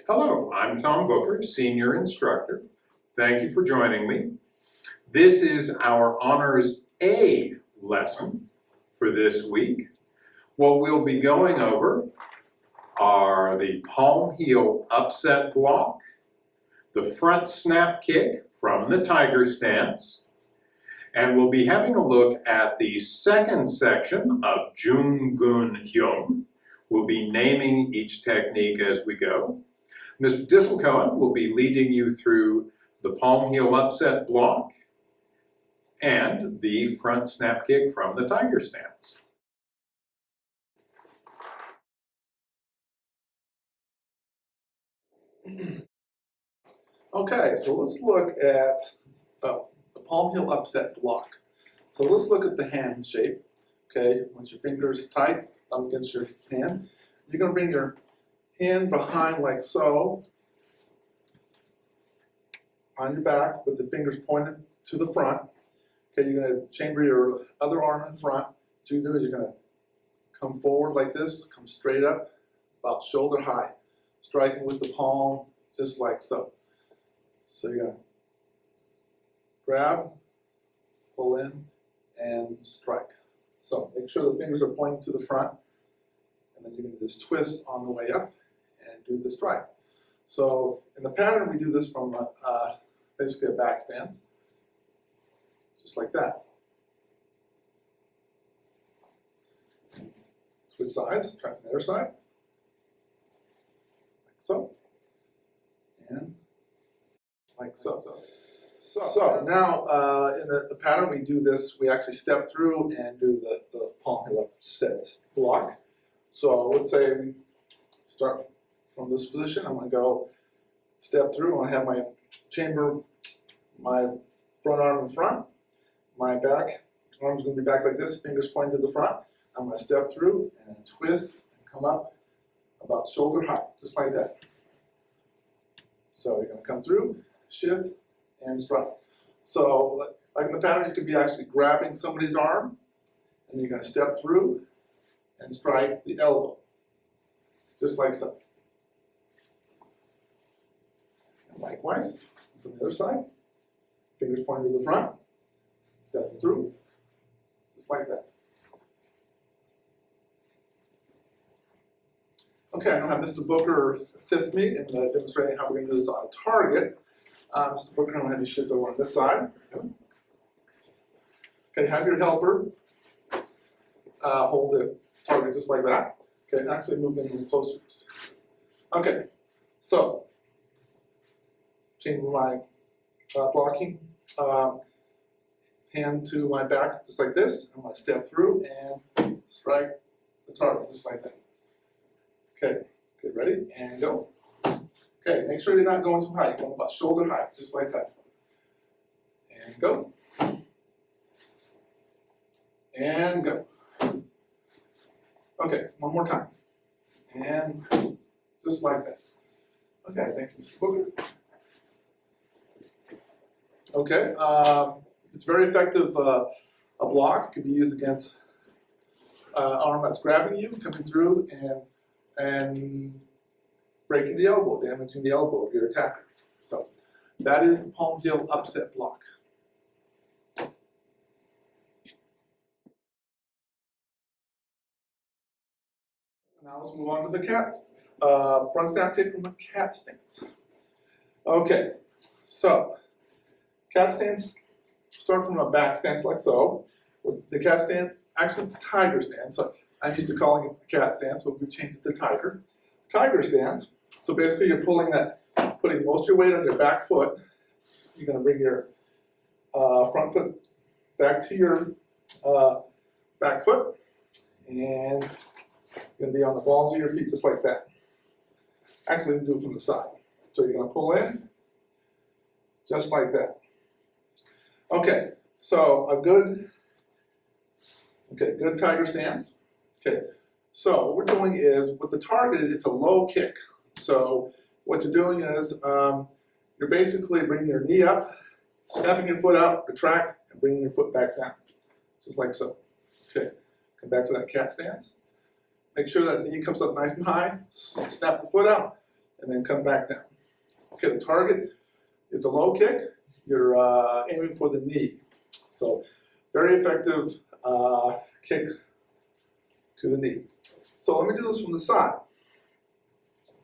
Hello, I'm Tom Booker, Senior Instructor. Thank you for joining me. This is our Honors A lesson for this week. What we'll be going over are the palm heel upset block, the front snap kick from the tiger stance, and we'll be having a look at the second section of Joong-Gun Hyung. We'll be naming each technique as we go. Mr. Disselcohen will be leading you through the palm heel upset block and the front snap kick from the tiger stance. Okay, so let's look at the palm heel upset block. So let's look at the hand shape. Okay, once your fingers tight up against your hand, you're going to bring your hand behind like so, on your back with the fingers pointed to the front. Okay, you're going to chamber your other arm in front. What you do is you're going to come forward like this, come straight up, about shoulder high, striking with the palm just like so. So you're going to grab, pull in, and strike. So make sure the fingers are pointing to the front, and then you're going to just twist on the way up and do the strike. So in the pattern, we do this from basically a back stance, just like that. Switch sides, try from the other side, like so, and like so. So now in the pattern, we do this, we actually step through and do the palm heel upset block. So let's say we start from this position. I'm going to go step through. I'm going to have my chamber, my front arm in front. My back arm's going to be back like this, fingers pointing to the front. I'm going to step through and twist and come up about shoulder height, just like that. So you're going to come through, shift, and strike. So like in the pattern, you could be actually grabbing somebody's arm, and you're going to step through and strike the elbow, just like so. And likewise, from the other side, fingers pointing to the front, step through, just like that. Okay, I'm going to have Mr. Booker assist me in demonstrating how we're going to do this on a target. Mr. Booker, I'm going to have you shift over on this side. Okay, have your helper hold the target just like that. Okay, actually move them a little closer. Okay, so change my blocking hand to my back just like this. I'm going to step through and strike the target just like that. Okay, get ready and go. Okay, make sure you're not going too high. You're going about shoulder height, just like that. And go. And go. Okay, one more time. And just like that. Okay, thank you, Mr. Booker. Okay, it's very effective. A block could be used against arm that's grabbing you, coming through, and breaking the elbow, damaging the elbow of your attacker. So that is the palm heel upset block. Now let's move on to the front snap kick from the cat stance. Okay, so cat stance, start from a back stance like so. With the cat stance, actually it's a tiger stance. So I'm used to calling it the cat stance, but we've changed it to tiger. Tiger stance, so basically you're putting most of your weight on your back foot. You're going to bring your front foot back to your back foot, and you're going to be on the balls of your feet just like that. Actually, do it from the side. So you're going to pull in, just like that. Okay, so a good tiger stance. Okay, so what we're doing is, with the target, it's a low kick. So what you're doing is, you're basically bringing your knee up, stepping your foot out, retract, and bringing your foot back down, just like so. Okay, come back to that cat stance. Make sure that knee comes up nice and high, snap the foot out, and then come back down. Okay, the target, it's a low kick. You're aiming for the knee. So very effective kick to the knee. So let me do this from the side.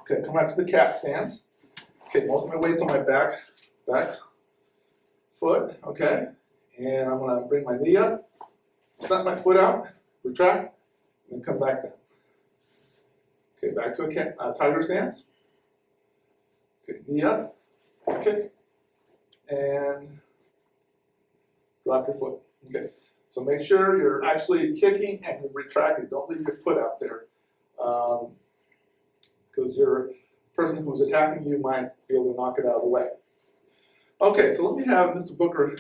Okay, come back to the cat stance. Okay, most of my weight's on my back foot, okay? And I'm gonna bring my knee up, snap my foot out, retract, and then come back down. Okay, back to a tiger stance. Okay, knee up, kick, and drop your foot. Okay, so make sure you're actually kicking and you're retracting. Don't leave your foot out there, because your person who's attacking you might be able to knock it out of the way. Okay, so let me have Mr. Booker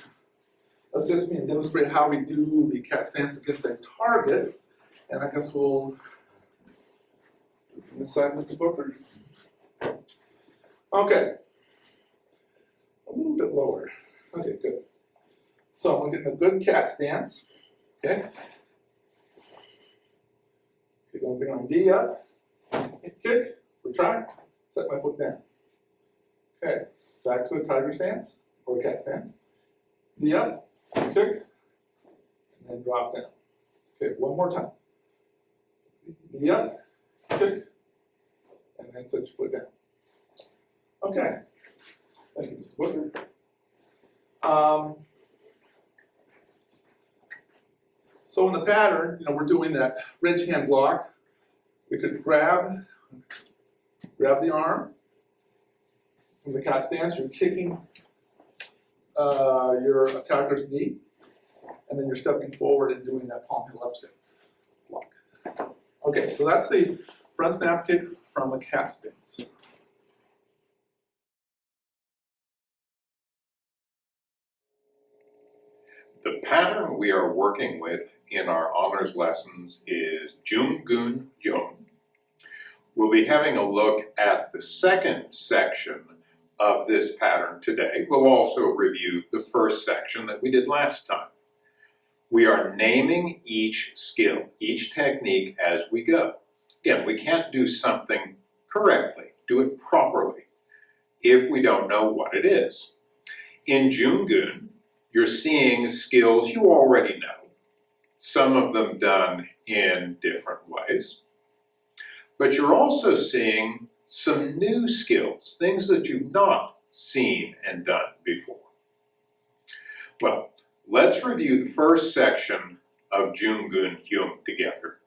assist me and demonstrate how we do the cat stance against a target. And I guess we'll do from this side, Mr. Booker. Okay, a little bit lower. Okay, good. So I'm getting a good cat stance. Okay. You're going to bring my knee up, kick, retract, set my foot down. Okay, back to a tiger stance or a cat stance. Knee up, kick, and then drop down. Okay, one more time. Knee up, kick, and then set your foot down. Okay, thank you, Mr. Booker. So in the pattern, we're doing that ridge hand block. We could grab the arm from the cat stance. You're kicking your attacker's knee, and then you're stepping forward and doing that palm heel upset block. Okay, so that's the front snap kick from a cat stance. The pattern we are working with in our honors lessons is Joong-Gun Hyung. We'll be having a look at the second section of this pattern today. We'll also review the first section that we did last time. We are naming each skill, each technique as we go. Again, we can't do something correctly, do it properly, if we don't know what it is. In Joong-Gun, you're seeing skills you already know, some of them done in different ways. But you're also seeing some new skills, things that you've not seen and done before. Well, let's review the first section of Joong-Gun Hyung together,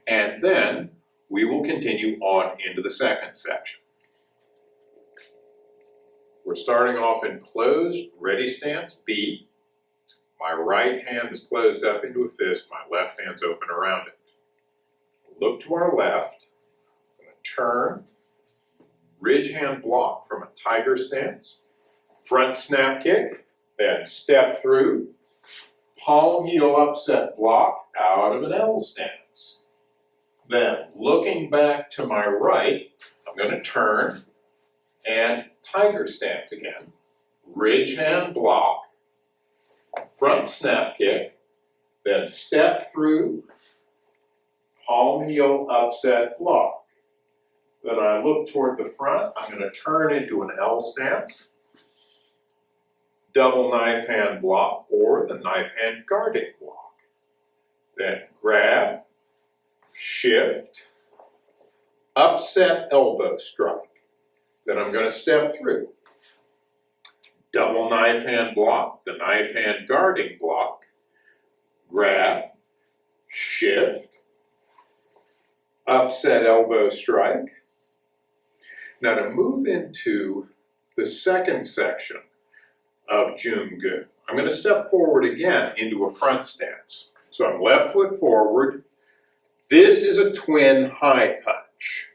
and then we will continue on into the second section. We're starting off in closed, ready stance, B. My right hand is closed up into a fist, my left hand's open around it. Look to our left, I'm going to turn, ridge hand block from a tiger stance, front snap kick, then step through, palm heel upset block out of an L stance. Then looking back to my right, I'm going to turn and tiger stance again, ridge hand block, front snap kick, then step through, palm heel upset block. Then I look toward the front, I'm going to turn into an L stance, double knife hand block or the knife hand guarding block. Then grab, shift, upset elbow strike. Then I'm going to step through. Double knife hand block, the knife hand guarding block, grab, shift, upset elbow strike. Now to move into the second section of Joong-Gun, I'm going to step forward again into a front stance. So I'm left foot forward. This is a twin high punch.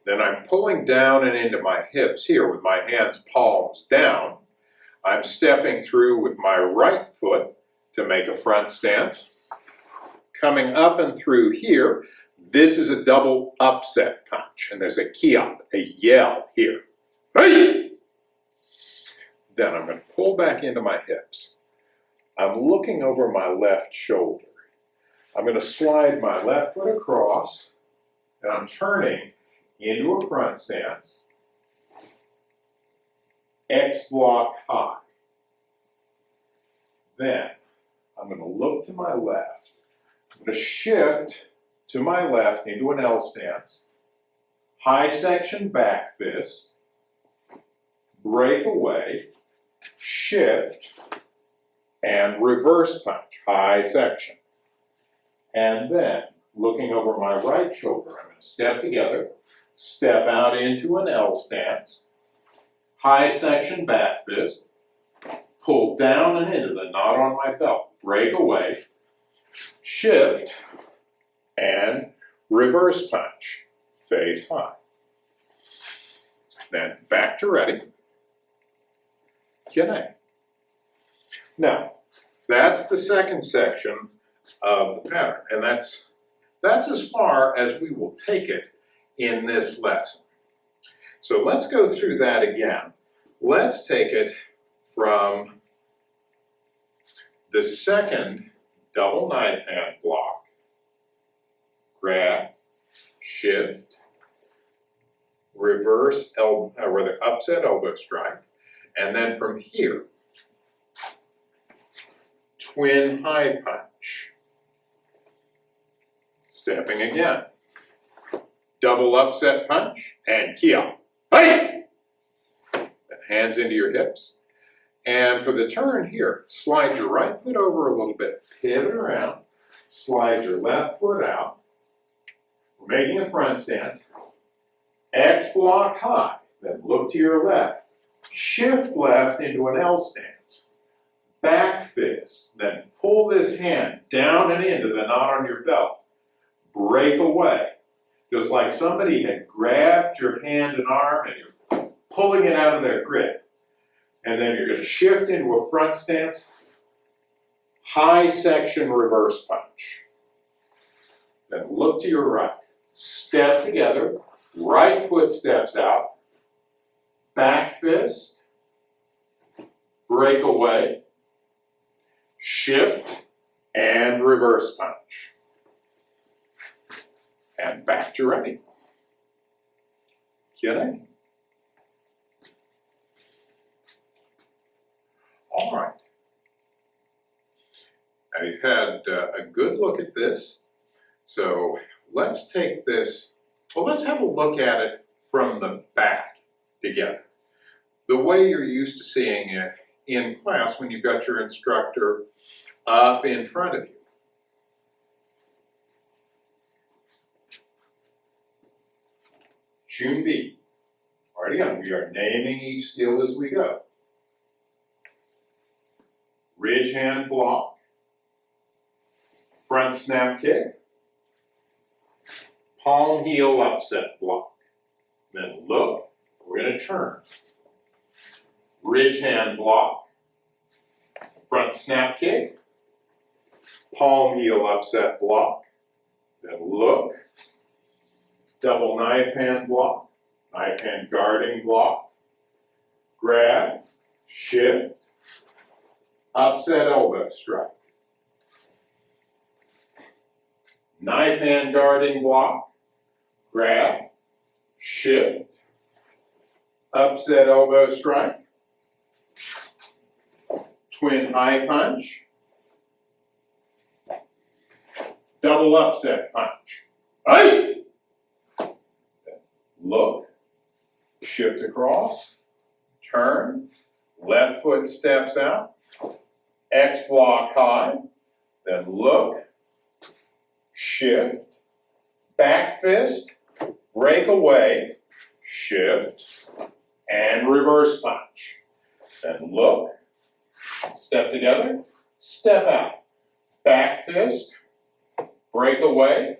Then I'm pulling down and into my hips here with my hands palms down. I'm stepping through with my right foot to make a front stance. Coming up and through here, this is a double upset punch. And there's a kiap, a yell here. Hey! Then I'm going to pull back into my hips. I'm looking over my left shoulder. I'm going to slide my left foot across, and I'm turning into a front stance, X block high. Then I'm going to look to my left. I'm going to shift to my left into an L stance, high section back fist, break away, shift, and reverse punch, high section. And then, looking over my right shoulder, I'm going to step together, step out into an L stance, high section back fist, pull down and into the knot on my belt, break away, shift, and reverse punch, face high. Then back to ready. Kine. Now, that's the second section of the pattern, and that's as far as we will take it in this lesson. So let's go through that again. Let's take it from the second double knife hand block, grab, shift, reverse upset elbow strike, and then from here, twin high punch. Stepping again, double upset punch, and kia. Hey! Hands into your hips. And for the turn here, slide your right foot over a little bit, pivot around, slide your left foot out. We're making a front stance. X block high, then look to your left. Shift left into an L stance. Back fist, then pull this hand down and into the knot on your belt. Break away. Just like somebody had grabbed your hand and arm and you're pulling it out of their grip. And then you're going to shift into a front stance, high section reverse punch. Then look to your right. Step together, right foot steps out, back fist, break away, shift, and reverse punch. And back to ready. Kine. All right. Now you've had a good look at this. So let's take this, well, let's have a look at it from the back together. The way you're used to seeing it in class when you've got your instructor up in front of you. Joong-Gun. All right, again, we are naming each skill as we go. Ridge hand block, front snap kick, palm heel upset block. Then look, we're going to turn. Ridge hand block, front snap kick, palm heel upset block. Then look, double knife hand block, knife hand guarding block, grab, shift, upset elbow strike. Knife hand guarding block, grab, shift, upset elbow strike, twin high punch, double upset punch. Hey! Look, shift across, turn, left foot steps out, X block high, then look, shift, back fist, break away, shift, and reverse punch. Then look, step together, step out, back fist, break away,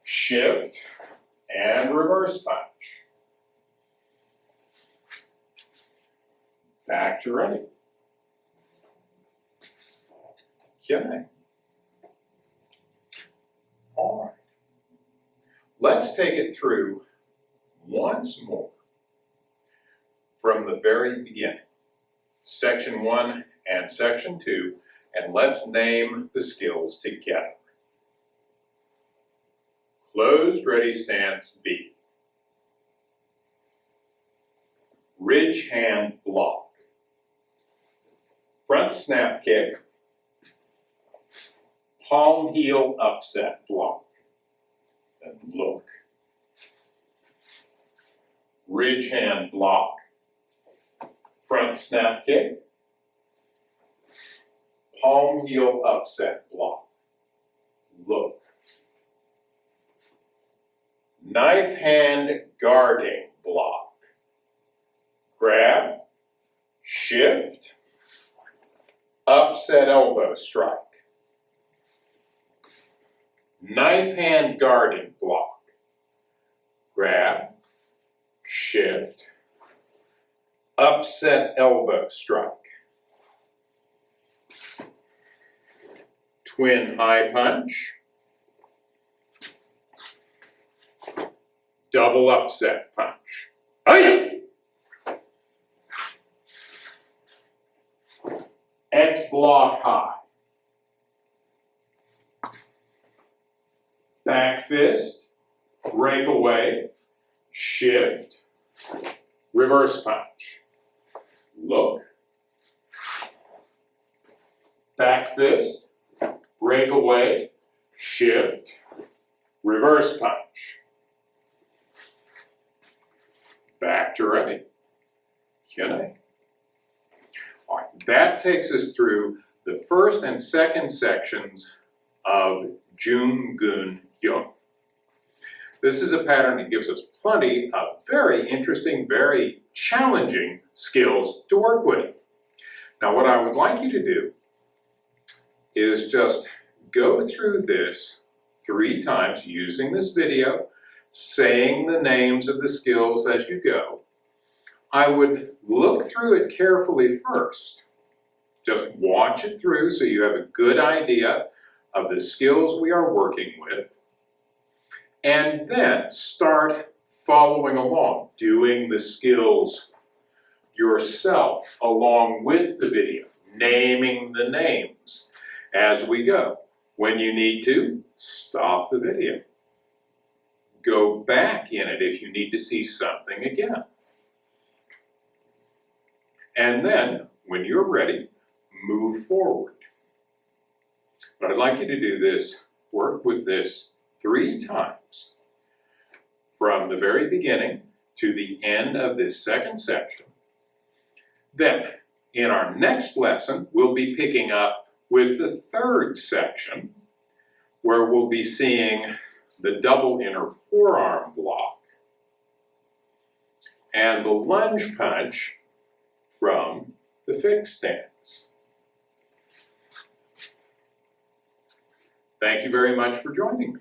shift, and reverse punch. Back to ready. Kine. All right. Let's take it through once more from the very beginning. Section 1 and Section 2, and let's name the skills together. Closed ready stance B. ridge hand block, front snap kick, palm heel upset block, and look. Ridge hand block, front snap kick, palm heel upset block, look. Knife hand guarding block, grab, shift, upset elbow strike. Knife hand guarding block, grab, shift, upset elbow strike. Twin high punch, double upset punch. Hey! X block high. Back fist, break away, shift, reverse punch. Look. Back fist, break away, shift, reverse punch. Back to ready. Q&A. All right, that takes us through the first and second sections of Joong-Gun Hyung. This is a pattern that gives us plenty of very interesting, very challenging skills to work with. Now, what I would like you to do is just go through this 3 times using this video, saying the names of the skills as you go. I would look through it carefully first. Just watch it through so you have a good idea of the skills we are working with. And then start following along, doing the skills yourself along with the video, naming the names as we go. When you need to, stop the video. Go back in it if you need to see something again. And then, when you're ready, move forward. But I'd like you to do this, work with this 3 times from the very beginning to the end of this second section. Then, in our next lesson, we'll be picking up with the 3rd section, where we'll be seeing the double inner forearm block and the lunge punch from the fixed stance. Thank you very much for joining me.